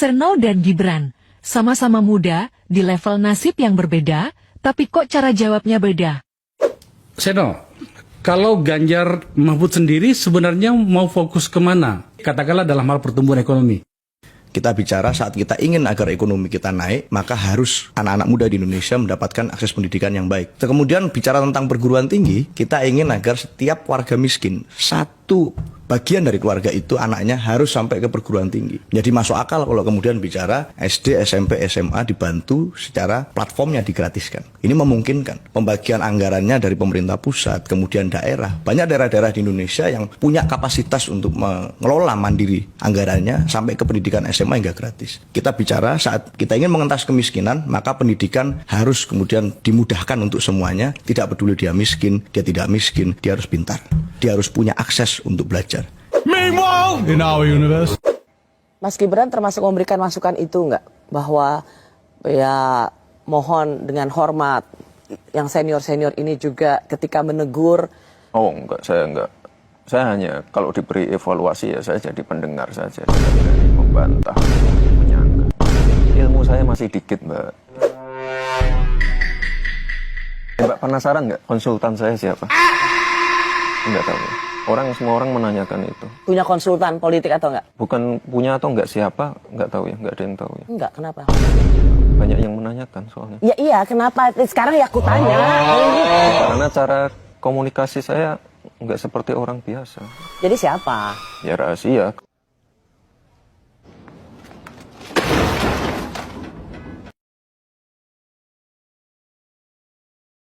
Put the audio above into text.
Seno dan Gibran, sama-sama muda, di level nasib yang berbeda, tapi kok cara jawabnya beda? Seno, kalau Ganjar Mahfud sendiri sebenarnya mau fokus kemana? Katakanlah dalam hal pertumbuhan ekonomi. Kita bicara saat kita ingin agar ekonomi kita naik, maka harus anak-anak muda di Indonesia mendapatkan akses pendidikan yang baik. Kemudian bicara tentang perguruan tinggi, kita ingin agar setiap warga miskin, satu bagian dari keluarga itu anaknya harus sampai ke perguruan tinggi. Jadi masuk akal kalau kemudian bicara SD, SMP, SMA dibantu secara platformnya digratiskan. Ini memungkinkan pembagian anggarannya dari pemerintah pusat, kemudian daerah. Banyak daerah-daerah di Indonesia yang punya kapasitas untuk mengelola mandiri anggarannya sampai ke pendidikan SMA hingga gratis. Kita bicara saat kita ingin mengentas kemiskinan, maka pendidikan harus kemudian dimudahkan untuk semuanya. Tidak peduli dia miskin, dia tidak miskin, dia harus pintar. Dia harus punya akses untuk belajar. Meanwhile, in our universe. Mas Gibran termasuk memberikan masukan itu enggak? Bahwa ya mohon dengan hormat yang senior-senior ini juga ketika menegur. Oh enggak, saya enggak. Saya hanya kalau diberi evaluasi ya saya jadi pendengar saja. Tidak berani membantah, menyangka. Ilmu saya masih dikit, Mbak. Mbak penasaran nggak konsultan saya siapa? Enggak tahu. Semua orang menanyakan itu. Punya konsultan politik atau enggak? Bukan punya atau enggak siapa, enggak tahu ya, enggak ada yang tahu ya. Enggak, kenapa? Banyak yang menanyakan soalnya. Ya iya, kenapa? Sekarang ya aku tanya. Karena cara komunikasi saya enggak seperti orang biasa. Jadi siapa? Ya rahasia.